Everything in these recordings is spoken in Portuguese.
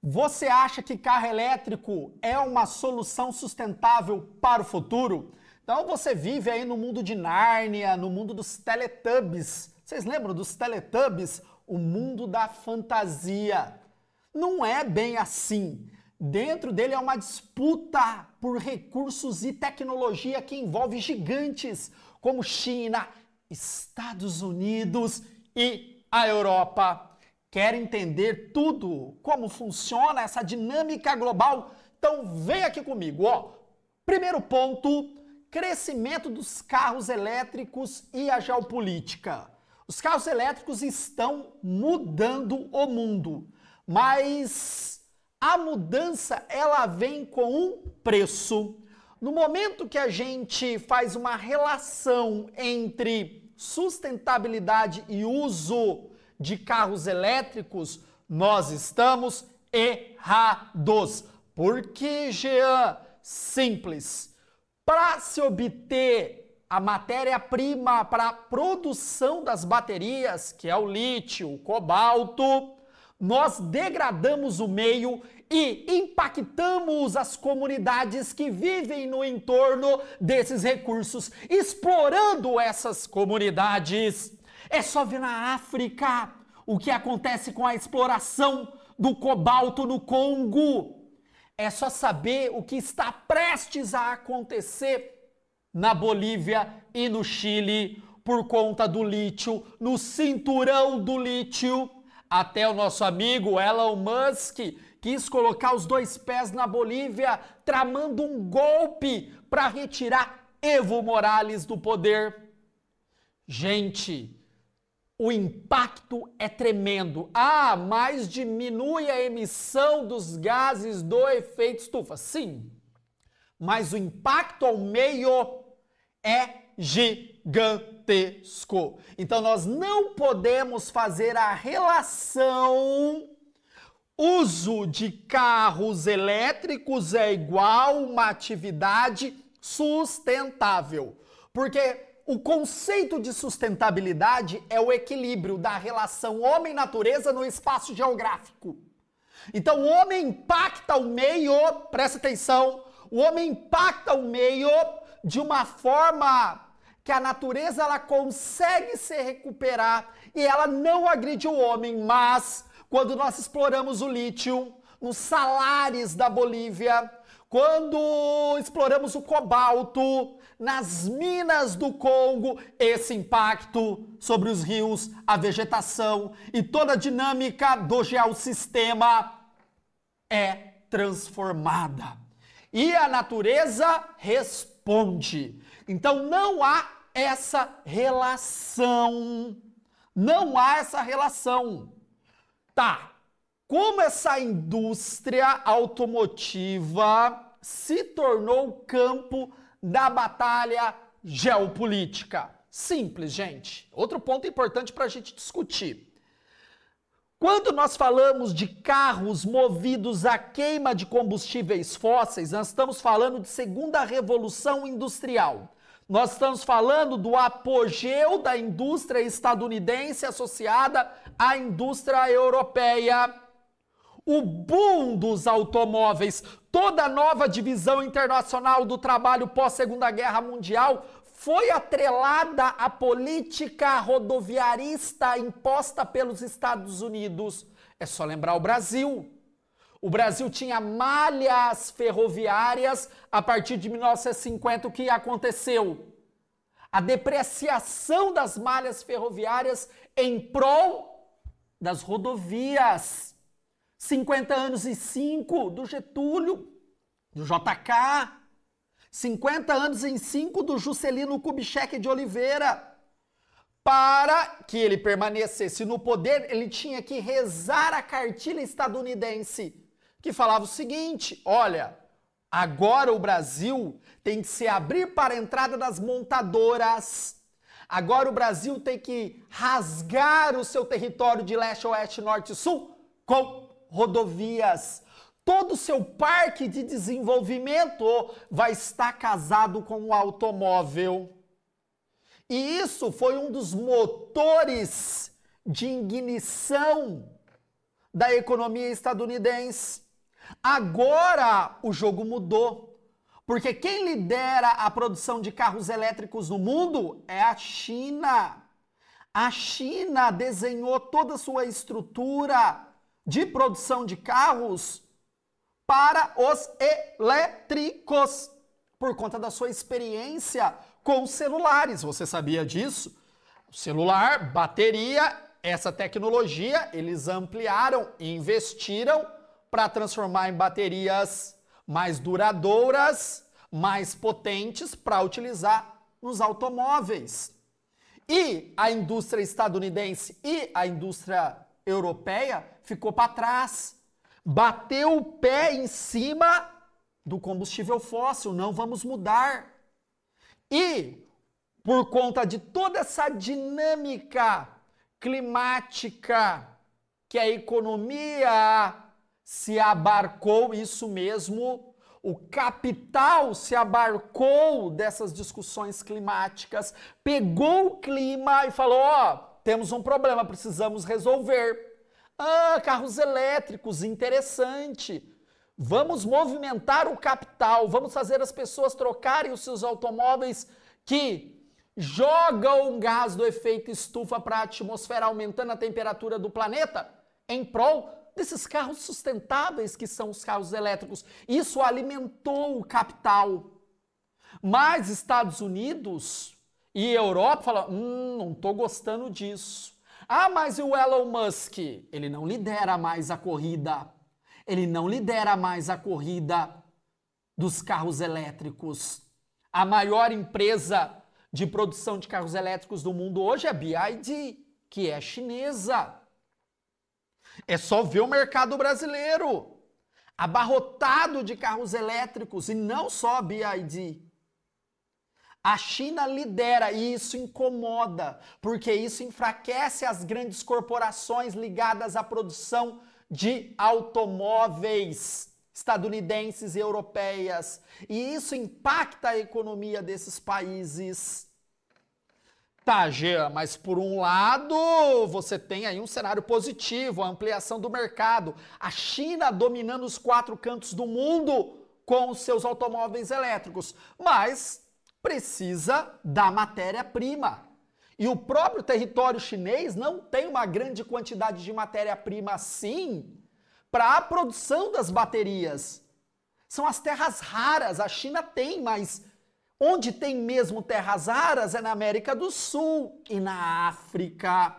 Você acha que carro elétrico é uma solução sustentável para o futuro? Então você vive aí no mundo de Nárnia, no mundo dos Teletubbies. Vocês lembram dos Teletubbies? O mundo da fantasia. Não é bem assim. Dentro dele é uma disputa por recursos e tecnologia que envolve gigantes como China, Estados Unidos e a Europa. Quer entender tudo, como funciona essa dinâmica global? Então vem aqui comigo, ó. Primeiro ponto, crescimento dos carros elétricos e a geopolítica. Os carros elétricos estão mudando o mundo, mas a mudança ela vem com um preço. No momento que a gente faz uma relação entre sustentabilidade e uso de carros elétricos, nós estamos errados. Porque, Jean, simples. Para se obter a matéria-prima para a produção das baterias, que é o lítio, o cobalto, nós degradamos o meio e impactamos as comunidades que vivem no entorno desses recursos, explorando essas comunidades. É só ver na África o que acontece com a exploração do cobalto no Congo. É só saber o que está prestes a acontecer na Bolívia e no Chile por conta do lítio, no cinturão do lítio. Até o nosso amigo Elon Musk quis colocar os dois pés na Bolívia, tramando um golpe para retirar Evo Morales do poder. Gente, o impacto é tremendo. Mas diminui a emissão dos gases do efeito estufa. Sim, mas o impacto ao meio é gigantesco. Então nós não podemos fazer a relação uso de carros elétricos é igual uma atividade sustentável. Porque o conceito de sustentabilidade é o equilíbrio da relação homem-natureza no espaço geográfico. Então o homem impacta o meio, presta atenção, o homem impacta o meio de uma forma que a natureza ela consegue se recuperar e ela não agride o homem, mas quando nós exploramos o lítio nos salares da Bolívia, quando exploramos o cobalto nas minas do Congo, esse impacto sobre os rios, a vegetação e toda a dinâmica do geossistema é transformada. E a natureza responde. Então não há essa relação. Não há essa relação. Tá. Como essa indústria automotiva se tornou o campo da batalha geopolítica? Simples, gente. Outro ponto importante para a gente discutir. Quando nós falamos de carros movidos a queima de combustíveis fósseis, nós estamos falando de segunda revolução industrial. Nós estamos falando do apogeu da indústria estadunidense associada à indústria europeia. O boom dos automóveis, toda a nova divisão internacional do trabalho pós-Segunda Guerra Mundial foi atrelada à política rodoviarista imposta pelos Estados Unidos. É só lembrar o Brasil. O Brasil tinha malhas ferroviárias a partir de 1950. O que aconteceu? A depreciação das malhas ferroviárias em prol das rodovias. 50 anos e 5 do Getúlio, do JK. 50 anos em 5 do Juscelino Kubitschek de Oliveira. Para que ele permanecesse no poder, ele tinha que rezar a cartilha estadunidense, que falava o seguinte: olha, agora o Brasil tem que se abrir para a entrada das montadoras. Agora o Brasil tem que rasgar o seu território de leste, oeste, norte e sul com rodovias. Todo o seu parque de desenvolvimento vai estar casado com o automóvel. E isso foi um dos motores de ignição da economia estadunidense. Agora o jogo mudou, porque quem lidera a produção de carros elétricos no mundo é a China. A China desenhou toda a sua estrutura de produção de carros para os elétricos, por conta da sua experiência com celulares. Você sabia disso? O celular, bateria, essa tecnologia, eles ampliaram e investiram para transformar em baterias mais duradouras, mais potentes para utilizar nos automóveis. E a indústria estadunidense e a indústria europeia ficou para trás. Bateu o pé em cima do combustível fóssil, não vamos mudar. E por conta de toda essa dinâmica climática que a economia se abarcou, isso mesmo, o capital se abarcou dessas discussões climáticas, pegou o clima e falou, ó, temos um problema, precisamos resolver. Carros elétricos, interessante. Vamos movimentar o capital, vamos fazer as pessoas trocarem os seus automóveis que jogam gás do efeito estufa para a atmosfera, aumentando a temperatura do planeta, em prol desses carros sustentáveis que são os carros elétricos. Isso alimentou o capital. Mas Estados Unidos e Europa falam, não estou gostando disso. Mas e o Elon Musk? Ele não lidera mais a corrida. Ele não lidera mais a corrida dos carros elétricos. A maior empresa de produção de carros elétricos do mundo hoje é a BYD, que é chinesa. É só ver o mercado brasileiro, abarrotado de carros elétricos, e não só a BYD. A China lidera e isso incomoda, porque isso enfraquece as grandes corporações ligadas à produção de automóveis estadunidenses e europeias. E isso impacta a economia desses países. Tá, Jean, mas por um lado você tem aí um cenário positivo, a ampliação do mercado. A China dominando os 4 cantos do mundo com os seus automóveis elétricos. Mas precisa da matéria-prima. E o próprio território chinês não tem uma grande quantidade de matéria-prima assim para a produção das baterias. São as terras raras, a China tem, mas onde tem mesmo terras raras é na América do Sul e na África.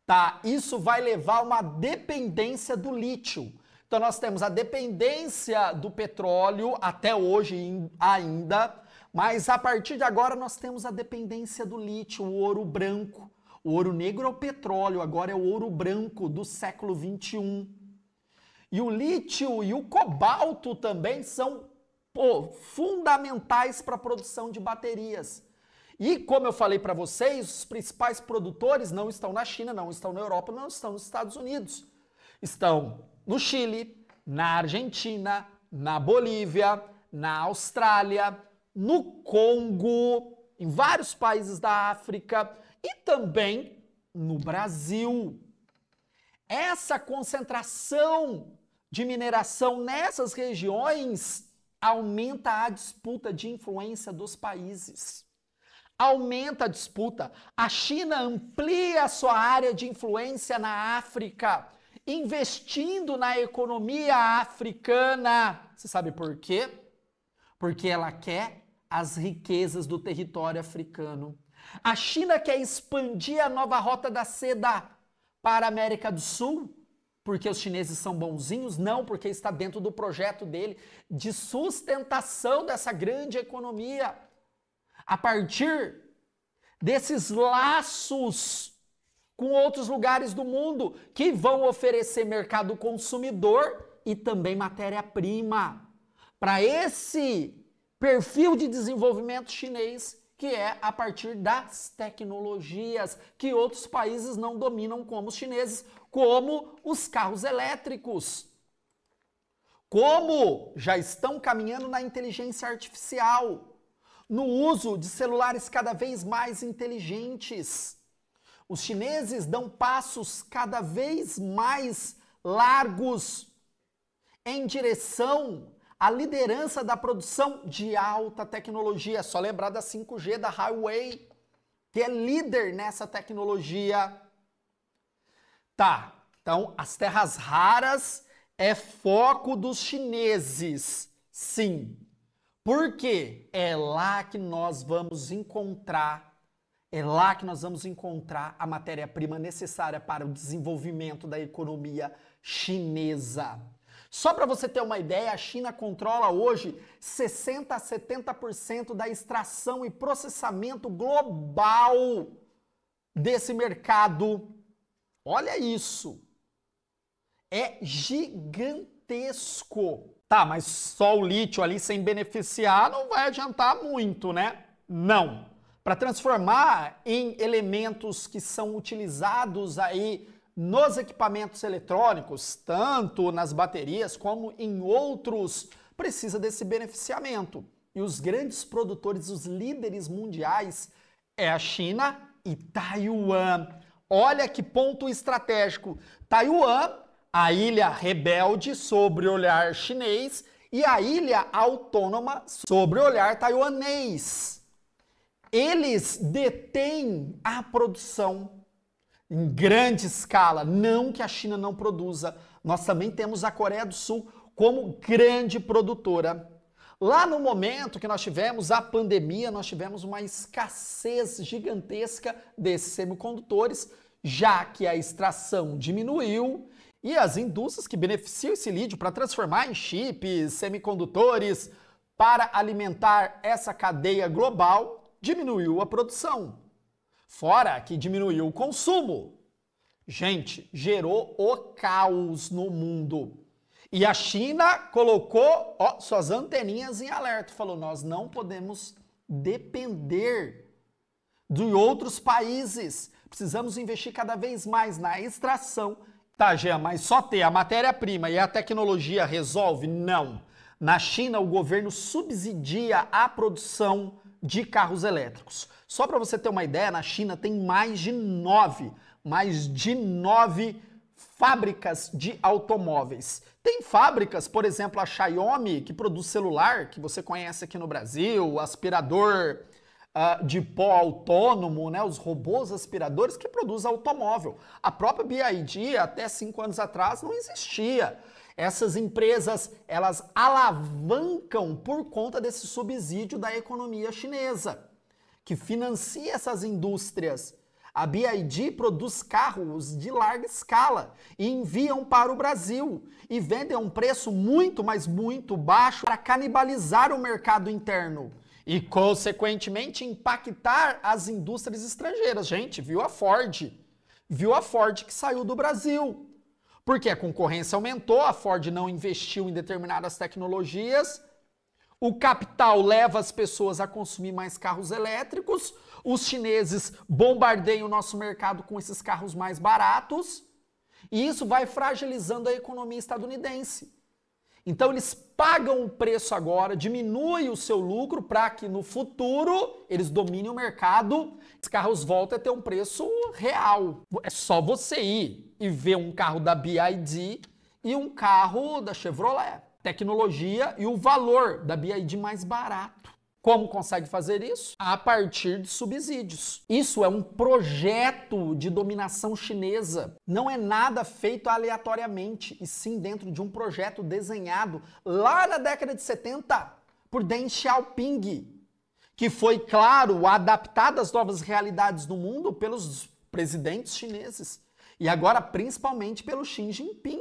Tá, isso vai levar a uma dependência do lítio. Então nós temos a dependência do petróleo até hoje ainda, mas a partir de agora nós temos a dependência do lítio, o ouro branco. O ouro negro é o petróleo, agora é o ouro branco do século 21. E o lítio e o cobalto também são fundamentais para a produção de baterias. E como eu falei para vocês, os principais produtores não estão na China, não estão na Europa, não estão nos Estados Unidos. Estão no Chile, na Argentina, na Bolívia, na Austrália, no Congo, em vários países da África e também no Brasil. Essa concentração de mineração nessas regiões aumenta a disputa de influência dos países. Aumenta a disputa. A China amplia a sua área de influência na África, investindo na economia africana. Você sabe por quê? Porque ela quer as riquezas do território africano. A China quer expandir a nova rota da seda para a América do Sul, porque os chineses são bonzinhos? Não, porque está dentro do projeto dele de sustentação dessa grande economia. A partir desses laços com outros lugares do mundo que vão oferecer mercado consumidor e também matéria-prima para esse perfil de desenvolvimento chinês, que é a partir das tecnologias que outros países não dominam como os chineses, como os carros elétricos. Como já estão caminhando na inteligência artificial, no uso de celulares cada vez mais inteligentes. Os chineses dão passos cada vez mais largos em direção à liderança da produção de alta tecnologia. É só lembrar da 5G da Huawei, que é líder nessa tecnologia. Tá, então as terras raras é foco dos chineses, sim. Por quê? É lá que nós vamos encontrar a matéria-prima necessária para o desenvolvimento da economia chinesa. Só para você ter uma ideia, a China controla hoje 60 a 70% da extração e processamento global desse mercado. Olha isso! É gigantesco. Tá, mas só o lítio ali sem beneficiar não vai adiantar muito, né? Não. Para transformar em elementos que são utilizados aí nos equipamentos eletrônicos, tanto nas baterias como em outros, precisa desse beneficiamento. E os grandes produtores, os líderes mundiais, é a China e Taiwan. Olha que ponto estratégico. Taiwan, a ilha rebelde sob o olhar chinês, e a ilha autônoma sob o olhar taiwanês. Eles detêm a produção em grande escala, não que a China não produza. Nós também temos a Coreia do Sul como grande produtora. Lá no momento que nós tivemos a pandemia, nós tivemos uma escassez gigantesca desses semicondutores, já que a extração diminuiu e as indústrias que beneficiam esse lítio para transformar em chips, semicondutores, para alimentar essa cadeia global, diminuiu a produção. Fora que diminuiu o consumo. Gente, gerou o caos no mundo. E a China colocou suas anteninhas em alerta. Falou, nós não podemos depender de outros países. Precisamos investir cada vez mais na extração. Tá, Jean, mas só ter a matéria-prima e a tecnologia resolve? Não. Na China, o governo subsidia a produção de carros elétricos. Só para você ter uma ideia, na China tem mais de nove fábricas de automóveis. Tem fábricas, por exemplo, a Xiaomi, que produz celular, que você conhece aqui no Brasil, aspirador de pó autônomo, né, os robôs aspiradores que produzem automóvel. A própria BYD, até 5 anos atrás, não existia. Essas empresas, elas alavancam por conta desse subsídio da economia chinesa, que financia essas indústrias. A BYD produz carros de larga escala e enviam para o Brasil e vendem a um preço muito, mas muito baixo para canibalizar o mercado interno e, consequentemente, impactar as indústrias estrangeiras. Gente, viu a Ford que saiu do Brasil. Porque a concorrência aumentou, a Ford não investiu em determinadas tecnologias, o capital leva as pessoas a consumir mais carros elétricos, os chineses bombardeiam o nosso mercado com esses carros mais baratos, e isso vai fragilizando a economia estadunidense. Então eles pagam o preço agora, diminuem o seu lucro para que no futuro eles dominem o mercado, os carros voltem a ter um preço real. É só você ir e ver um carro da BYD e um carro da Chevrolet. Tecnologia e o valor da BYD mais barato. Como consegue fazer isso? A partir de subsídios. Isso é um projeto de dominação chinesa. Não é nada feito aleatoriamente, e sim dentro de um projeto desenhado lá na década de 70 por Deng Xiaoping, que foi, claro, adaptado às novas realidades do mundo pelos presidentes chineses e agora principalmente pelo Xi Jinping.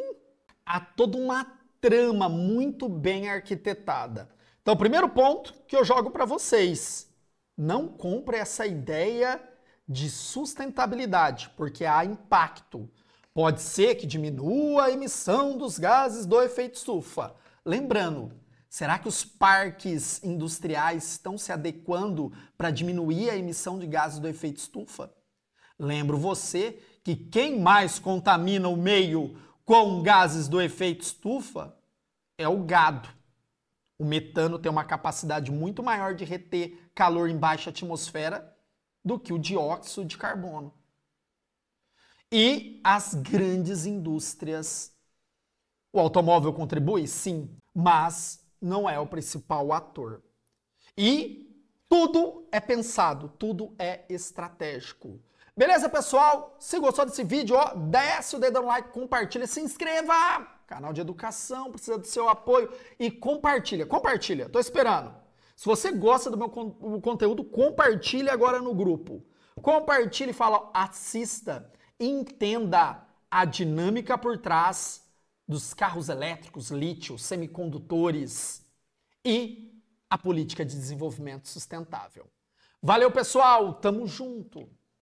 Há toda uma trama muito bem arquitetada. Então, o primeiro ponto que eu jogo para vocês, não compre essa ideia de sustentabilidade, porque há impacto. Pode ser que diminua a emissão dos gases do efeito estufa. Lembrando, será que os parques industriais estão se adequando para diminuir a emissão de gases do efeito estufa? Lembro você que quem mais contamina o meio com gases do efeito estufa é o gado. O metano tem uma capacidade muito maior de reter calor em baixa atmosfera do que o dióxido de carbono. e as grandes indústrias. O automóvel contribui? Sim, mas não é o principal ator. E tudo é pensado, tudo é estratégico. Beleza, pessoal? Se gostou desse vídeo, ó, desce o dedo no like, compartilha, se inscreva! Canal de educação, precisa do seu apoio e compartilha, compartilha, tô esperando. Se você gosta do meu conteúdo, compartilha agora no grupo. Compartilhe e fala, assista, entenda a dinâmica por trás dos carros elétricos, lítio, semicondutores e a política de desenvolvimento sustentável. Valeu, pessoal! Tamo junto!